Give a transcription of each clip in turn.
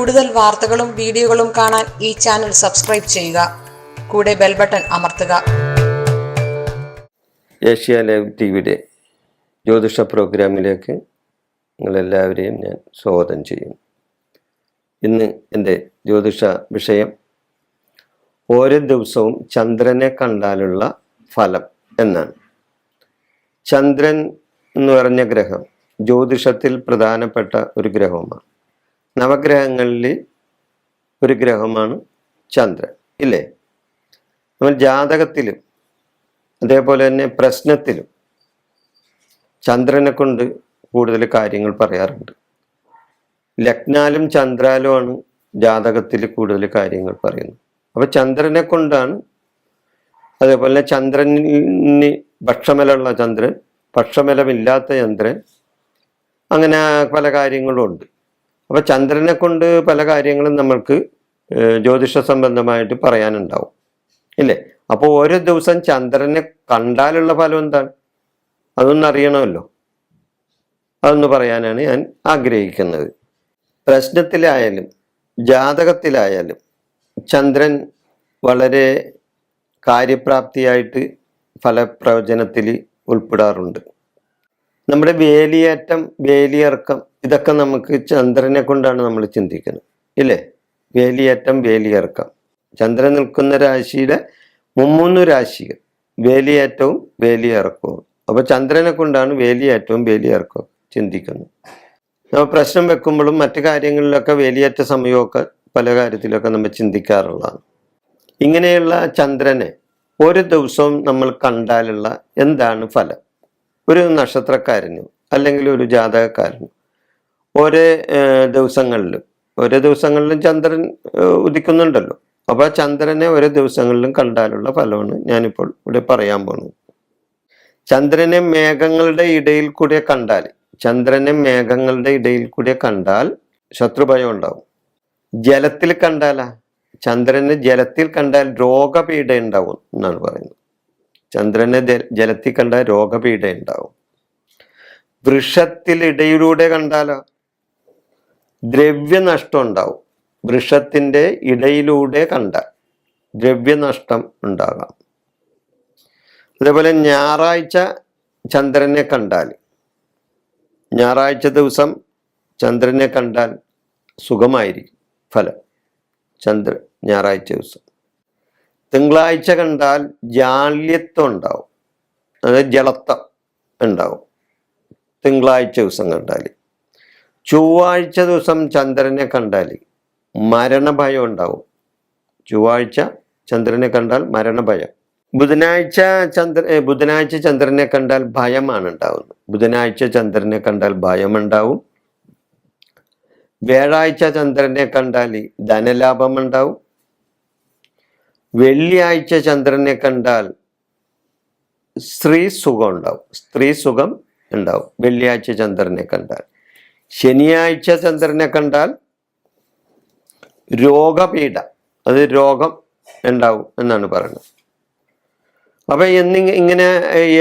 കൂടുതൽ വാർത്തകളും വീഡിയോകളും കാണാൻ ഈ ചാനൽ സബ്സ്ക്രൈബ് ചെയ്യുക. കൂടെ ബെൽ ബട്ടൺ അമർത്തുക. ഏഷ്യ ലൈവ് ടിവിയുടെ ജ്യോതിഷ പ്രോഗ്രാമിലേക്ക് നിങ്ങളെല്ലാവരെയും ഞാൻ സ്വാഗതം ചെയ്യും. ഇന്ന് എൻ്റെ ജ്യോതിഷ വിഷയം ഓരോ ദിവസവും ചന്ദ്രനെ കണ്ടാലുള്ള ഫലം എന്നാണ്. ചന്ദ്രൻ എന്ന് പറഞ്ഞ ഗ്രഹം ജ്യോതിഷത്തിൽ പ്രധാനപ്പെട്ട ഒരു ഗ്രഹമാണ്. നവഗ്രഹങ്ങളിൽ ഒരു ഗ്രഹമാണ് ചന്ദ്രൻ, ഇല്ലേ? നമ്മൾ ജാതകത്തിലും അതേപോലെ തന്നെ പ്രശ്നത്തിലും ചന്ദ്രനെ കൊണ്ട് കൂടുതൽ കാര്യങ്ങൾ പറയാറുണ്ട്. ലഗ്നാലും ചന്ദ്രാലുമാണ് ജാതകത്തിൽ കൂടുതൽ കാര്യങ്ങൾ പറയുന്നത്. അപ്പോൾ ചന്ദ്രനെ കൊണ്ടാണ്, അതേപോലെ ചന്ദ്രന് പക്ഷമലുള്ള ചന്ദ്രൻ, പക്ഷമലമില്ലാത്ത ചന്ദ്രൻ, അങ്ങനെ പല കാര്യങ്ങളും ഉണ്ട്. അപ്പോൾ ചന്ദ്രനെ കൊണ്ട് പല കാര്യങ്ങളും നമ്മൾക്ക് ജ്യോതിഷ സംബന്ധമായിട്ട് പറയാനുണ്ടാവും, ഇല്ലേ? അപ്പോൾ ഓരോ ദിവസം ചന്ദ്രനെ കണ്ടാലുള്ള ഫലം എന്താണ്, അതൊന്നും അറിയണമല്ലോ. അതൊന്ന് പറയാനാണ് ഞാൻ ആഗ്രഹിക്കുന്നത്. പ്രശ്നത്തിലായാലും ജാതകത്തിലായാലും ചന്ദ്രൻ വളരെ കാര്യപ്രാപ്തിയായിട്ട് ഫലപ്രവചനത്തിൽ ഉൾപ്പെടാറുണ്ട്. നമ്മുടെ വേലിയേറ്റം, വേലിയിറക്കം, ഇതൊക്കെ നമുക്ക് ചന്ദ്രനെ കൊണ്ടാണ് നമ്മൾ ചിന്തിക്കുന്നത്, ഇല്ലേ? വേലിയേറ്റം, വേലിയിറക്കം, ചന്ദ്രൻ നിൽക്കുന്ന രാശിയുടെ 3 രാശികൾ വേലിയേറ്റവും വേലിയിറക്കവും. അപ്പോൾ ചന്ദ്രനെ കൊണ്ടാണ് വേലിയേറ്റവും വേലിയിറക്കവും ചിന്തിക്കുന്നത്. നമ്മൾ പ്രശ്നം വെക്കുമ്പോഴും മറ്റു കാര്യങ്ങളിലൊക്കെ വേലിയേറ്റ സമയമൊക്കെ പല കാര്യത്തിലൊക്കെ നമ്മൾ ചിന്തിക്കാറുള്ളതാണ്. ഇങ്ങനെയുള്ള ചന്ദ്രനെ ഒരു ദിവസവും നമ്മൾ കണ്ടാലുള്ള എന്താണ് ഫലം? ഒരു നക്ഷത്രക്കാരനും അല്ലെങ്കിൽ ഒരു ജാതകക്കാരനും ഓരോ ദിവസങ്ങളിലും ചന്ദ്രൻ ഉദിക്കുന്നുണ്ടല്ലോ. അപ്പോൾ ചന്ദ്രനെ ഓരോ ദിവസങ്ങളിലും കണ്ടാലുള്ള ഫലമാണ് ഞാനിപ്പോൾ ഇവിടെ പറയാൻ പോകുന്നത്. ചന്ദ്രനെ മേഘങ്ങളുടെ ഇടയിൽ കൂടെ കണ്ടാൽ ശത്രുഭയം ഉണ്ടാവും. ജലത്തിൽ കണ്ടാലാ, ചന്ദ്രനെ ജലത്തിൽ കണ്ടാൽ രോഗപീഠ ഉണ്ടാവും എന്നാണ് പറയുന്നത്. ചന്ദ്രനെ ജലത്തിൽ കണ്ടാൽ രോഗപീഠ ഉണ്ടാവും. വൃഷത്തിലിടയിലൂടെ കണ്ടാലോ ദ്രവ്യനഷ്ടം ഉണ്ടാവും. വൃഷത്തിന്റെ ഇടയിലൂടെ കണ്ടാൽ ദ്രവ്യനഷ്ടം ഉണ്ടാകാം. അതേപോലെ ഞായറാഴ്ച ചന്ദ്രനെ കണ്ടാൽ, ഞായറാഴ്ച ദിവസം ചന്ദ്രനെ കണ്ടാൽ സുഖമായിരിക്കും ഫലം. ഞായറാഴ്ച ദിവസം. തിങ്കളാഴ്ച കണ്ടാൽ ജാള്യത്വം ഉണ്ടാവും, അതായത് ജലത്വം ഉണ്ടാവും തിങ്കളാഴ്ച ദിവസം കണ്ടാൽ. ചൊവ്വാഴ്ച ദിവസം ചന്ദ്രനെ കണ്ടാൽ മരണഭയം ഉണ്ടാവും. ചൊവ്വാഴ്ച ചന്ദ്രനെ കണ്ടാൽ മരണഭയം. ബുധനാഴ്ച ചന്ദ്രനെ കണ്ടാൽ ഭയമാണ് ഉണ്ടാവുന്നത്. ബുധനാഴ്ച ചന്ദ്രനെ കണ്ടാൽ ഭയമുണ്ടാവും. വ്യാഴാഴ്ച ചന്ദ്രനെ കണ്ടാൽ ധനലാഭം ഉണ്ടാവും. വെള്ളിയാഴ്ച ചന്ദ്രനെ കണ്ടാൽ സ്ത്രീ സുഖം ഉണ്ടാവും. വെള്ളിയാഴ്ച ചന്ദ്രനെ കണ്ടാൽ. ശനിയാഴ്ച ചന്ദ്രനെ കണ്ടാൽ രോഗപീഠ, അത് രോഗം ഉണ്ടാവും എന്നാണ് പറയുന്നത്. അപ്പൊ ഇങ്ങനെ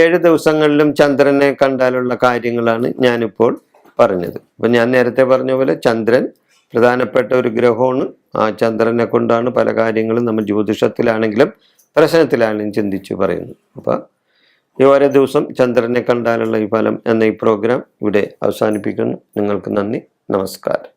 7 ദിവസങ്ങളിലും ചന്ദ്രനെ കണ്ടാലുള്ള കാര്യങ്ങളാണ് ഞാനിപ്പോൾ പറഞ്ഞത്. അപ്പൊ ഞാൻ നേരത്തെ പറഞ്ഞ പോലെ ചന്ദ്രൻ പ്രധാനപ്പെട്ട ഒരു ഗ്രഹമാണ്. ആ ചന്ദ്രനെ കൊണ്ടാണ് പല കാര്യങ്ങളും നമ്മൾ ജ്യോതിഷത്തിലാണെങ്കിലും പ്രശ്നത്തിലാണെങ്കിലും ചിന്തിച്ച് പറയുന്നത്. അപ്പൊ ഈ ഓരോ ദിവസം ചന്ദ്രനെ കണ്ടാലുള്ള ഈ ഫലം എന്ന ഈ പ്രോഗ്രാം ഇവിടെ അവസാനിപ്പിക്കുന്നു. നിങ്ങൾക്ക് നന്ദി, നമസ്കാരം.